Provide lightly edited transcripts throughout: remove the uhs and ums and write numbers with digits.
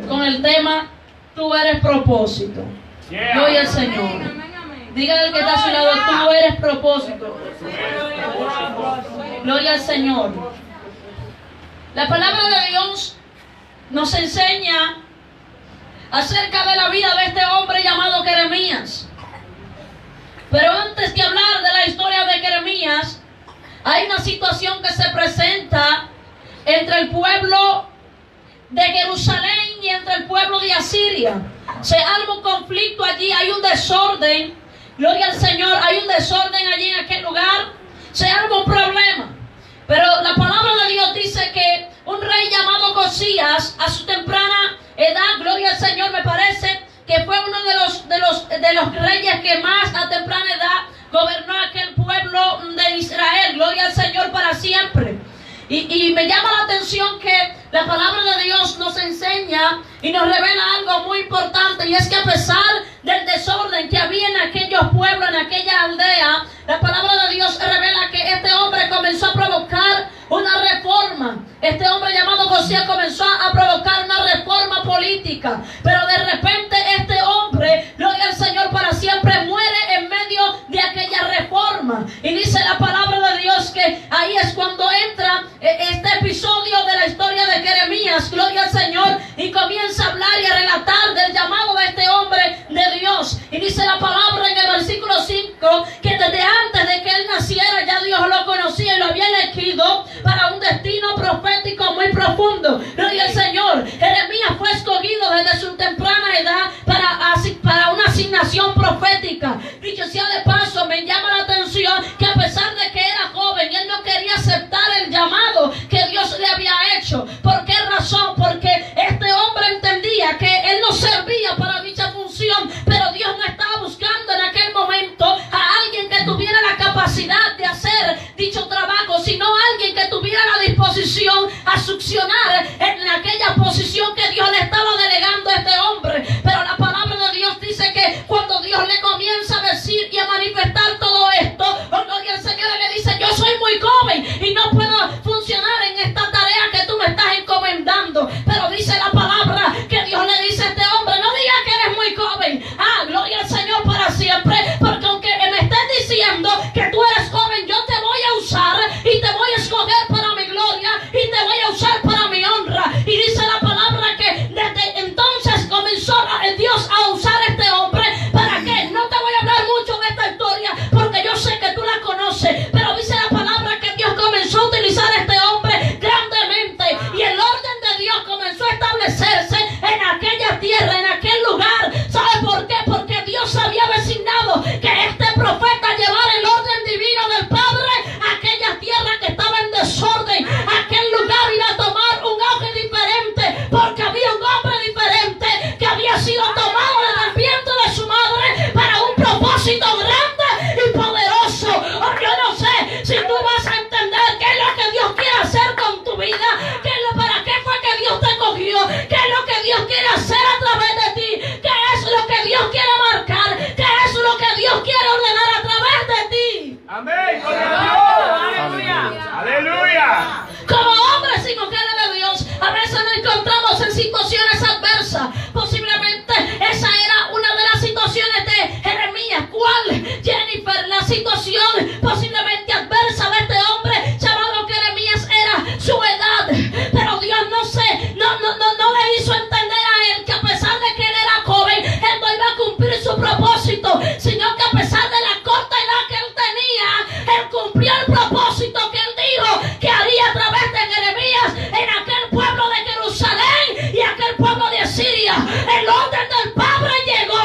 con el tema Tú eres propósito. Gloria al Señor. Dígale al que está a su lado, tú eres propósito. Gloria al Señor. La palabra de Dios nos enseña acerca de la vida de este hombre llamado Jeremías. Pero antes de hablar de la historia de Jeremías, hay una situación que se presenta entre el pueblo de Jerusalén y entre el pueblo de Asiria. Se arma un conflicto allí, hay un desorden. Gloria al Señor, hay un desorden allí en aquel lugar. Se arma un problema. Pero la palabra de Dios dice que un rey llamado Josías, a su temprana edad, gloria al Señor, me parece que fue uno de los reyes que más a temprana edad gobernó aquel pueblo de Israel. Gloria al Señor para siempre. Y me llama la atención que la palabra de Dios nos enseña y nos revela algo muy importante, y es que a pesar del desorden que había en aquellos pueblos, en aquella aldea, la palabra de Dios revela que este hombre comenzó a provocar una reforma. Este hombre llamado Josías comenzó a provocar una reforma política, pero de repente este hombre, gloria al Señor para siempre, muere en medio de aquella reforma. Y dice la palabra de Dios que ahí es cuando entra este episodio de la historia de Jeremías, gloria al Señor, y comienza a hablar y a relatar del llamado de este hombre de Dios. Y dice la palabra en el versículo 5 que desde antes de que él naciera ya Dios lo conocía y lo había elegido para un destino profético muy profundo. Gloria al Señor. Jeremías fue escogido desde su temprana edad para una asignación profética. Dicho sea de paso, me llama la atención que a pesar de que era joven, él no quería aceptar el llamado que Dios le había hecho. ¿Por qué razón? Porque este hombre entendía que él no servía para dicha función, pero Dios no estaba buscando en aquel momento a alguien que tuviera la capacidad de hacer dicho trabajo, sino alguien que tuviera la disposición a succionar en aquella posición que Dios le estaba delegando a este hombre. Pero la palabra de Dios dice que cuando Dios le comienza a decir y a manifestar todo esto, gloria al Señor, le dice: yo soy muy joven y no puedo funcionar en esta tarea que tú me estás encomendando. Pero dice la palabra que Dios le dice a este hombre: no digas que eres muy joven. Gloria al Señor para siempre, porque aunque me estés diciendo que tú eres joven, yo te voy a usar y te voy a escoger para mi gloria y te voy a usar para mi honra. Y dice la palabra que desde entonces comenzó Dios a usar a este hombre. ¿Para qué? No te voy a hablar mucho de esta historia porque yo sé que tú la conoces, pero dice la palabra que Dios comenzó a utilizar a este hombre grandemente, y el orden de Dios comenzó a establecerse en aquella tierra, en aquel lugar. ¿Sabe por qué? Porque Dios había designado que este profeta llevara el orden divino del Padre a aquella tierra que estaba en desorden. Aquel lugar iba a tomar un auge diferente, porque había un hombre diferente que había sido tomado del vientre de su madre para un propósito grande y poderoso. Yo no sé si tú vas a entender qué es lo que Dios quiere hacer con tu vida, para qué fue que Dios te cogió, qué es lo que Dios quiere hacer a través de ti, qué es lo que Dios quiere marcar, qué es lo que Dios quiere ordenar a través de ti. Amén. Aleluya. Aleluya. Como hombres y mujeres de Dios, a veces nos encontramos en situaciones adversas. Posiblemente esa era una de las situaciones de Jeremías. ¿Cuál, Jennifer? La situación posiblemente adversa de este hombre llamado Jeremías era su edad. Pero Dios no le hizo entender a él que a pesar de que él era joven, él no iba a cumplir su propósito, sino que a pesar de la corta edad que él tenía, él cumplió el propósito que él dijo que haría a través de Jeremías en aquel pueblo de Jerusalén y aquel pueblo de Asiria. El orden del Padre llegó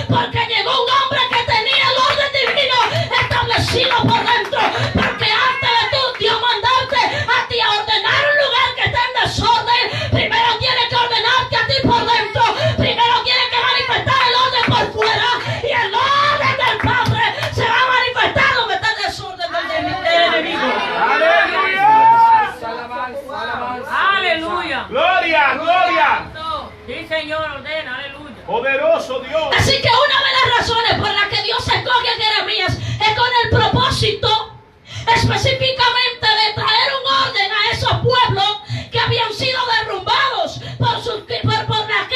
porque llegó un hombre que tenía el orden divino establecido por dentro. Porque antes de tú, Dios mandarte a ti a ordenar un lugar que está en desorden, primero tiene que ordenarte a ti por dentro. Primero tiene que manifestar el orden por fuera, y el orden del Padre se va a manifestar donde está el desorden del enemigo. Aleluya. Gloria, gloria. Sí, Señor, ordena, aleluya. Poderoso Dios. Así que una de las razones por las que Dios escoge a Jeremías es con el propósito específicamente de traer un orden a esos pueblos que habían sido derrumbados por la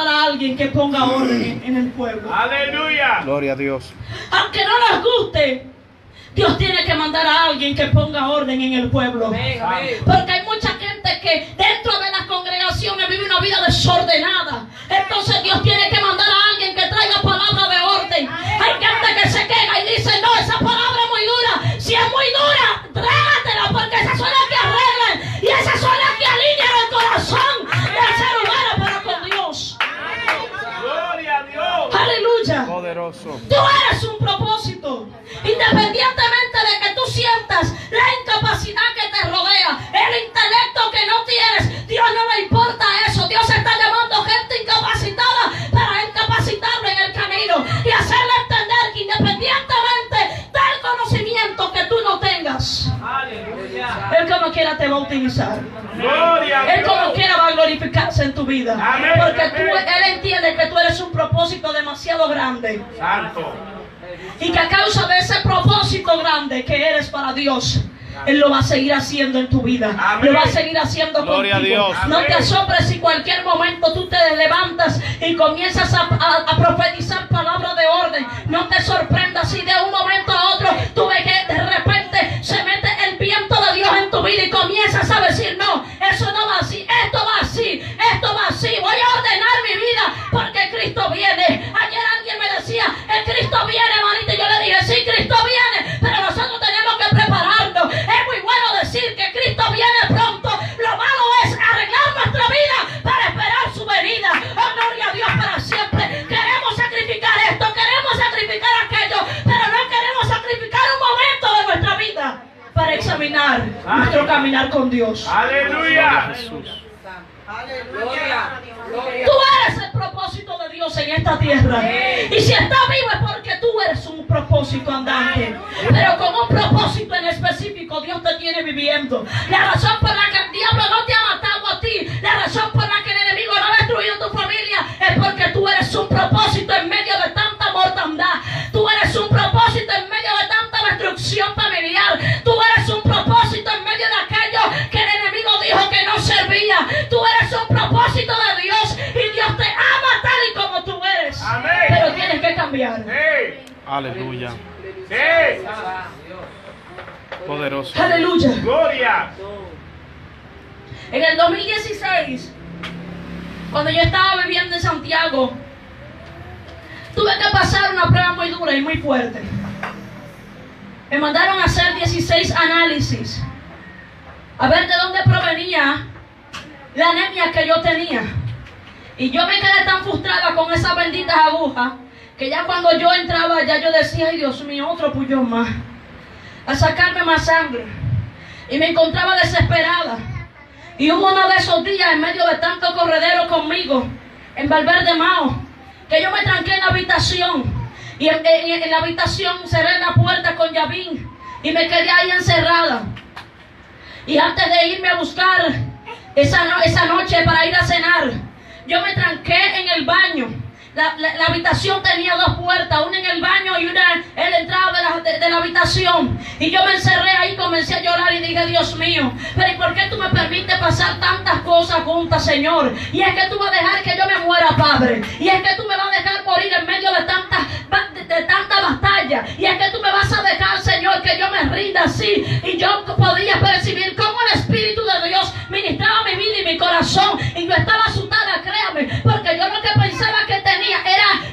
mandar a alguien que ponga orden en el pueblo. Aleluya. Gloria a Dios. Aunque no les guste, Dios tiene que mandar a alguien que ponga orden en el pueblo. Porque hay mucha gente que dentro de las congregaciones vive una vida desordenada. Entonces Dios tiene que mandar a alguien que traiga palabra de orden. Hay gente que se queja y dice, no, esa palabra es muy dura. Si es muy dura, trágatela, porque esas son las que arreglan. Y esas son las que alinean el corazón del ser humano para con Dios. Gloria a Dios. Aleluya. Poderoso. Tú eres un propósito. Independientemente de que tú sientas la incapacidad que te rodea, el intelecto que no tienes, Dios no le importa eso. Dios está llamando gente incapacitada para incapacitarlo en el camino y hacerle entender que independientemente del conocimiento que tú no tengas, Él como quiera te va a utilizar. Gloria a Él como Dios. quiera va a glorificarse en tu vida. Amén, Porque amén. Él entiende que tú eres un propósito demasiado grande. Santo. Y que a causa de ese propósito grande que eres para Dios, Él lo va a seguir haciendo en tu vida. Amén. Lo va a seguir haciendo Gloria a contigo. Dios. No te Amén. asombres si cualquier momento tú te levantas y comienzas a profetizar palabras de orden. No te sorprendas si de un momento a otro tú ves que de repente se mete el viento de Dios en tu vida y comienzas a decir, no, eso no va así, esto va así, esto va así. Voy a ordenar mi vida porque Cristo viene. Ayer alguien me decía, el Cristo viene, hermanito. Y yo le dije, sí, Cristo viene, pero nosotros tenemos que prepararnos. Es muy bueno decir que Cristo viene pronto. Lo malo es arreglar nuestra vida para esperar su venida. Oh, gloria a Dios para siempre. Queremos sacrificar esto, queremos sacrificar aquello, pero no queremos sacrificar un momento de nuestra vida para examinar nuestro caminar con Dios. Aleluya. Jesús. Tú eres el propósito de Dios en esta tierra. Y si estás vivo es porque tú eres un propósito andante. Pero con un propósito en específico Dios te tiene viviendo. La razón por la que el diablo no te ha matado a ti, la razón por la que el enemigo no ha destruido tu familia, es porque tú eres un propósito en medio de tanta mortandad. Tú eres un propósito en medio de tanta destrucción familiar. Tú eres un propósito en medio de aquello que el enemigo dijo que no servía. Tú eres un propósito de Dios y Dios te ama tal y como tú eres. Amén. Pero tienes que cambiar. Sí. Aleluya. Sí. Poderoso. Aleluya. Gloria. En el 2016, cuando yo estaba viviendo en Santiago, tuve que pasar una prueba muy dura y muy fuerte. Me mandaron a hacer 16 análisis, a ver de dónde provenía la anemia que yo tenía. Y yo me quedé tan frustrada con esas benditas agujas, que ya cuando yo entraba, ya yo decía, ay Dios mío, otro puñón más, a sacarme más sangre. Y me encontraba desesperada. Y hubo uno de esos días, en medio de tanto corredero conmigo, en Valverde Mao, que yo me tranqué en la habitación. Y en la habitación cerré la puerta con llavín y me quedé ahí encerrada. Y antes de irme a buscar esa noche para ir a cenar, yo me tranqué en el baño. La habitación tenía dos puertas, una en el baño y una en la entrada de la habitación. Y yo me encerré ahí, comencé a llorar y dije, Dios mío, pero ¿y por qué tú me permites pasar tantas cosas juntas, Señor? Y es que tú vas a dejar que yo me muera, Padre. Y es que tú me vas a dejar morir en medio de tanta batalla. Y es que tú me vas a dejar, Señor, que yo me rinda así. Y yo podía percibir cómo el Espíritu de Dios ministraba mi vida y mi corazón. Y yo estaba asustada, créame, porque yo lo que pensaba que tenía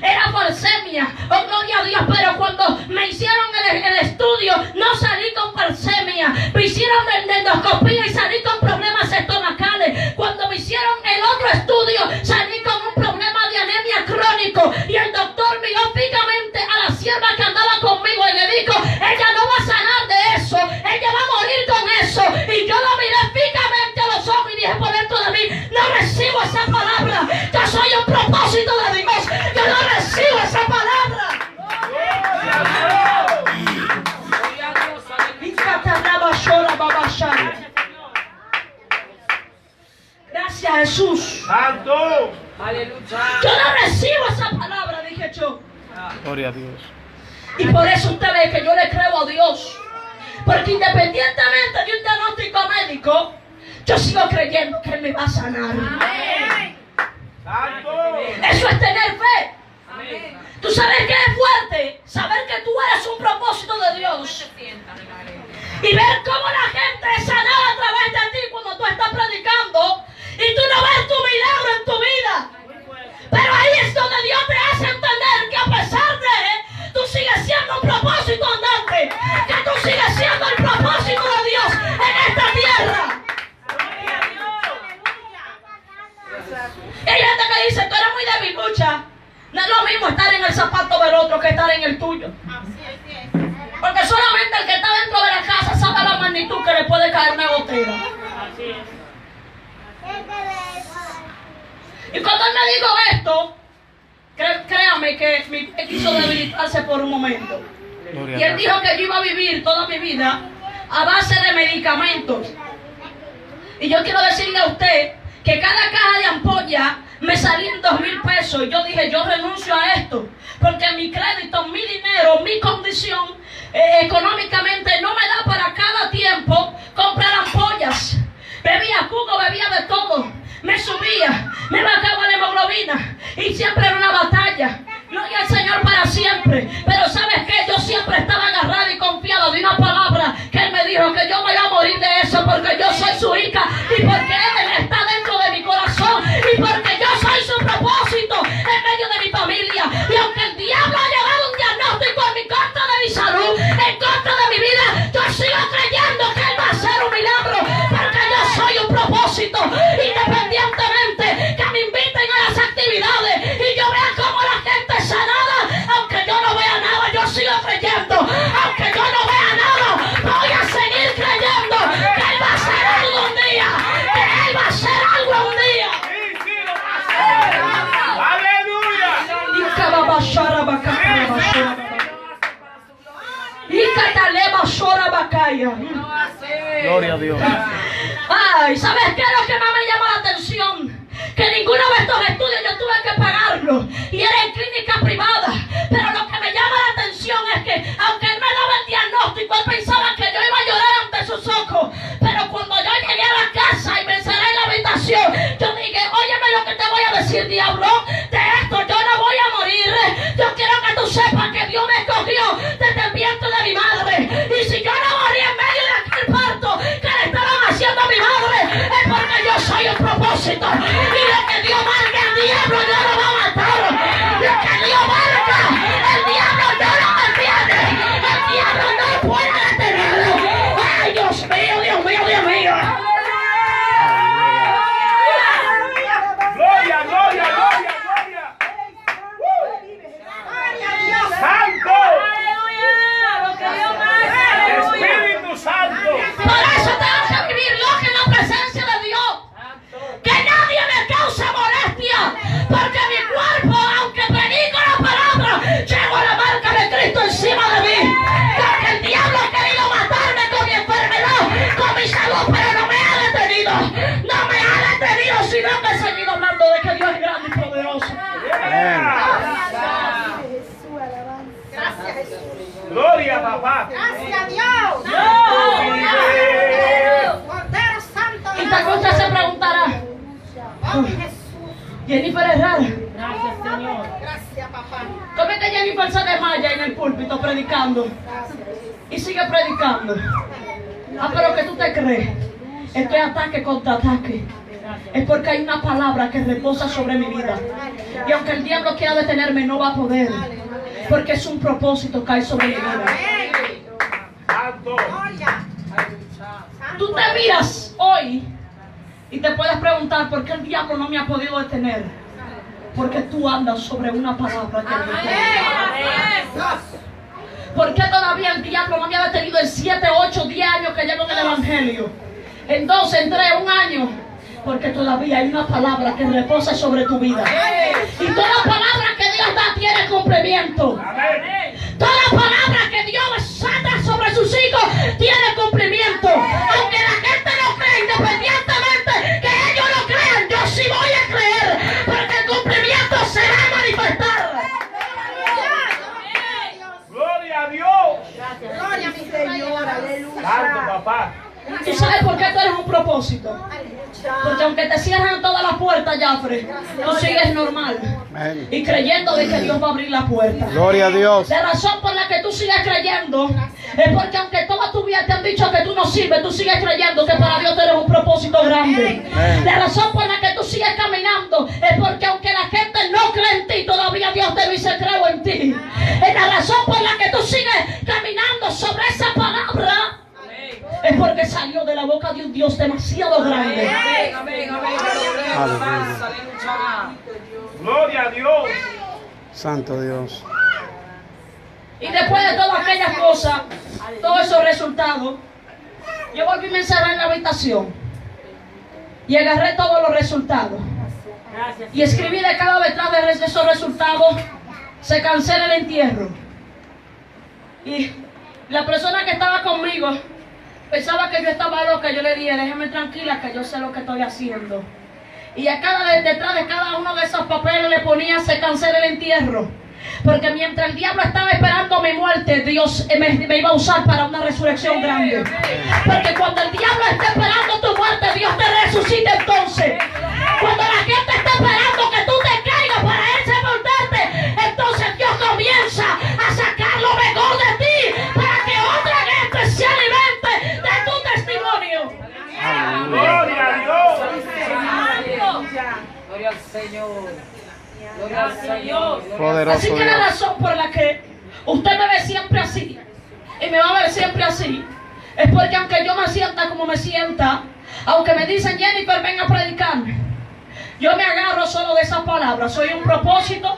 era falsemia. Oh, gloria a Dios. Pero cuando me hicieron el estudio, no salí con falsemia. Me hicieron endoscopía y salí con problemas estomacales. Cuando me hicieron el otro estudio, salí con un problema de anemia crónico. Y el doctor miró fijamente a la sierva que andaba conmigo y le dijo, ella no va a sanar de eso, ella va a morir con eso. Y yo lo miré fijamente a los ojos y dije por dentro de mí, no recibo esa palabra. Yo soy un propósito de Dios. Yo no recibo esa palabra. Gracias, Jesús. Santo. Yo no recibo esa palabra, dije yo. Gloria a Dios. Y por eso usted ve que yo le creo a Dios. Porque independientemente de un diagnóstico médico, yo sigo creyendo que Él me va a sanar. Santo. Eso es tener fe. ¿Tú sabes qué es fuerte? Saber que tú eres un propósito de Dios. Y ver cómo la gente es sanada a través de ti cuando tú estás predicando y tú no ves tu milagro en tu vida. Pero ahí es donde Dios te hace entender que a pesar de tú sigues siendo un propósito andante, que tú sigues siendo el propósito de Dios en esta tierra. Y hay gente que dice, tú eres muy debilucha. No es lo mismo estar en el zapato del otro que estar en el tuyo. Porque solamente el que está dentro de la casa sabe la magnitud que le puede caer una gotera. Y cuando él me dijo esto, créame que mi fe quiso debilitarse por un momento. Y él dijo que yo iba a vivir toda mi vida a base de medicamentos. Y yo quiero decirle a usted que cada caja de ampolla me salía en 2,000 pesos. Y yo dije, yo renuncio a esto, porque mi crédito, mi dinero, mi condición económicamente no me da para cada tiempo comprar ampollas. Bebía jugo, bebía de todo. Me subía, me bajaba la hemoglobina y siempre era una batalla. Gloria al Señor para siempre. Pero ¿sabes qué? Yo siempre estaba agarrada y confiada de una palabra que Él me dijo, que yo me iba a morir de eso porque yo soy su hija y porque Él está dentro de mi corazón y porque yo soy su propósito en medio de mi familia. Y aunque el diablo ha llevado un diagnóstico en contra de mi salud, en contra de mi vida, yo sigo creyendo que Él va a hacer un milagro porque yo soy un propósito. Independientemente que me inviten a las actividades y yo vea cómo la gente es sanada, aunque yo no vea nada, yo sigo creyendo. Aunque yo no vea nada, voy a seguir creyendo que Él va a hacer algo un día, que Él va a hacer algo un día. Sí, sí, lo va a hacer. Aleluya. Gloria a Dios. Ay, ¿sabes qué es lo que más me llama la atención? Que ninguno de estos estudios yo tuve que pagarlo y era en clínica privada. Pero lo que me llama la atención es que aunque él me daba el diagnóstico, él pensaba que yo iba a llorar ante sus ojos. Pero cuando yo llegué a la casa y me encerré en la habitación, yo dije, óyeme lo que te voy a decir, diablo, de esto yo no voy a morir. Yo quiero que tú sepas que Dios me escogió desde el vientre de mi madre. Y si yo no morí en medio de aquel parto que le estaban haciendo a mi madre, es porque yo soy un propósito. Y lo que Dios marca, el diablo no lo va a matar. Lo que Dios marca, el diablo no lo mantiene. El diablo no puede detenerlo. Ay, Dios mío, Dios mío, Dios mío. Gloria, gloria, gloria, gloria. Santo. Espíritu Santo. Por eso tengo que vivir loca en la presencia de Dios. Que nadie me cause molestia. Porque mi cuerpo, aunque predico la palabra, llevo la marca de Cristo encima de mí. Porque el diablo ha querido matarme con mi enfermedad, con mi salud, pero no me ha detenido. No me ha detenido, sino que he seguido hablando de que Dios es grande y poderoso. Gloria, papá. Gracias a Dios. Cordero Santo. Y tal cosa se preguntará, Oh, Jesús. Jennifer es rara. Gracias, Señor. Gracias, papá. ¿Cómo es que Jennifer se desmaya en el púlpito predicando? Y sigue predicando. Ah, pero ¿qué tú te crees? Esto es ataque contra ataque. Es porque hay una palabra que reposa sobre mi vida. Y aunque el diablo quiera detenerme, no va a poder. Porque es un propósito que hay sobre mi vida. Santo. Tú te miras hoy y te puedes preguntar por qué el diablo no me ha podido detener. Porque tú andas sobre una palabra que me detenga. ¿Por qué todavía el diablo no me ha detenido en 7, 8, 10 años que llevo en el Evangelio? En 2, en 3, 1 año. Porque todavía hay una palabra que reposa sobre tu vida. Y toda palabra que Dios da tiene cumplimiento. Toda palabra que Dios desata sobre sus hijos tiene cumplimiento. Aunque la gente no cree, independientemente que ellos no crean, yo sí voy a creer. Porque el cumplimiento se va a manifestar. Gloria a Dios. Gloria a mi Señor. Aleluya. Santo, papá. ¿Y sabes por qué tú eres un propósito? Porque aunque te cierran todas las puertas, Jafre, tú sigues normal. Amén. Y creyendo de que Dios va a abrir la puerta. Gloria a Dios. La razón por la que tú sigues creyendo es porque aunque toda tu vida te han dicho que tú no sirves, tú sigues creyendo que para Dios tienes un propósito grande. Amén. La razón por la que tú sigues caminando es porque aunque la gente no cree en ti, todavía Dios te dice creo en ti. Es la razón por la que tú sigues caminando sobre esa palabra. Es porque salió de la boca de un Dios demasiado grande. Aleluya. Gloria a Dios. Santo Dios. Y después de todas aquellas cosas, todos esos resultados, yo volví a me encerrar en la habitación y agarré todos los resultados y escribí de cada letra de esos resultados se cancela el entierro. Y la persona que estaba conmigo pensaba que yo estaba loca. Yo le dije, déjeme tranquila que yo sé lo que estoy haciendo. Y a detrás de cada uno de esos papeles le ponía se cancela el entierro. Porque mientras el diablo estaba esperando mi muerte, Dios me iba a usar para una resurrección grande. Porque cuando el diablo está esperando tu muerte, Dios te resucita entonces. Cuando la gente está esperando que tú te caigas para él sepultarte, entonces Dios comienza a sacar lo mejor de ti para que otra gente se alimente de tu testimonio. Gloria a Dios. Gloria al Señor. Gloria al Señor. Poderoso Así que la Dios. razón por la que usted me ve siempre así y me va a ver siempre así es porque aunque yo me sienta como me sienta, aunque me dicen Jennifer ven a predicar, yo me agarro solo de esas palabras. Soy un propósito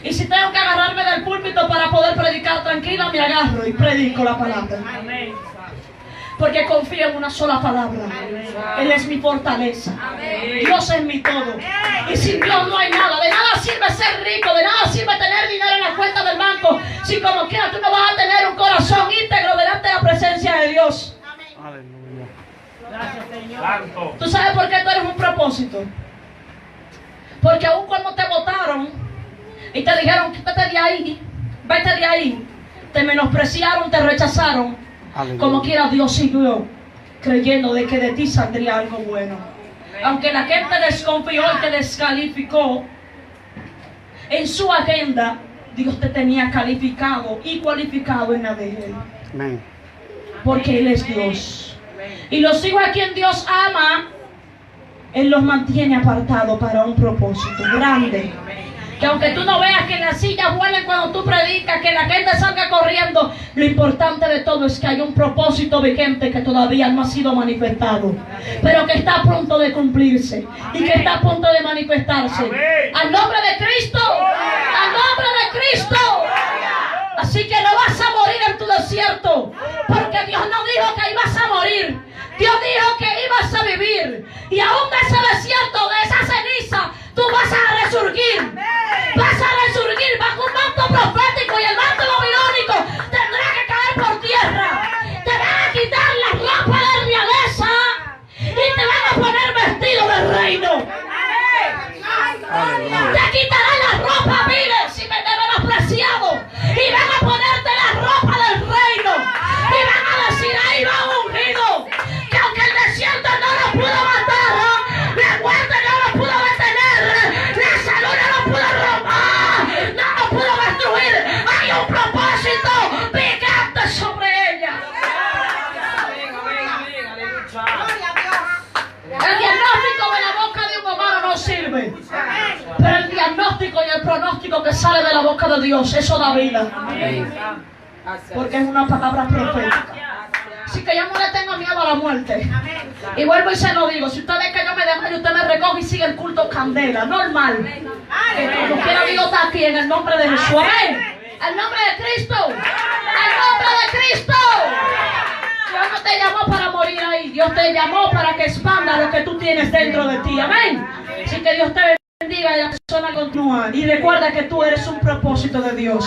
y si tengo que agarrarme del púlpito para poder predicar tranquila, me agarro y predico la palabra. Amén. Porque confío en una sola palabra. Él es mi fortaleza. Dios es mi todo. Y sin Dios no hay nada. De nada sirve ser rico. De nada sirve tener dinero en la cuenta del banco. Si como quiera tú no vas a tener un corazón íntegro delante de la presencia de Dios. Aleluya. Gracias, Señor. Santo. ¿Tú sabes por qué tú eres un propósito? Porque aun cuando te votaron y te dijeron quítate de ahí, vete de ahí, te menospreciaron, te rechazaron. Aleluya. Como quiera Dios siguió creyendo de que de ti saldría algo bueno. Aunque la gente desconfió y te descalificó, en su agenda Dios te tenía calificado y cualificado en la de Él. Amén. Porque Él es Dios. Y los hijos a quien Dios ama, Él los mantiene apartados para un propósito grande. Que aunque tú no veas que las sillas vuelen cuando tú predicas, que la gente salga corriendo, lo importante de todo es que hay un propósito vigente que todavía no ha sido manifestado, pero que está a punto de cumplirse y que está a punto de manifestarse. Amén. ¡Al nombre de Cristo! ¡Al nombre de Cristo! Así que no vas a morir en tu desierto, porque Dios no dijo que ibas a morir. Dios dijo que ibas a vivir. Y aún de ese desierto, de esa ceniza, tú vas a resurgir. Vas a resurgir bajo un manto profético y el manto babilónico tendrá que caer por tierra. Te van a quitar la ropa de realeza y te van a poner vestido de reino. Aleluya. Te quitarán la ropa vil si me te menospreciado y van a ponerte la ropa del reino y van a decir ahí va un ungido, que aunque el desierto no lo pudo matar, la muerte no lo pudo detener, la salud no lo pudo robar, no lo pudo destruir. Hay un propósito picante sobre ella. Amén, amén, amén. Aleluya. Gloria a Dios. El diagnóstico de la boca de un humano no sirve, pero el diagnóstico y el pronóstico que sale de la boca de Dios, eso da vida, porque es una palabra profética. Así que yo no le tengo miedo a la muerte. Y vuelvo y se lo digo, si usted ve que yo me desmayo, usted me recoge y sigue el culto candela, normal. Que como quiera Dios está aquí en el nombre de Jesús. Amén. Al nombre de Cristo. Al nombre de Cristo. Dios no te llamó para morir ahí. Dios te llamó para que expanda lo que tú tienes dentro de ti. Amén. Así que Dios te bendiga y la persona continúa. Y recuerda que tú eres un propósito de Dios.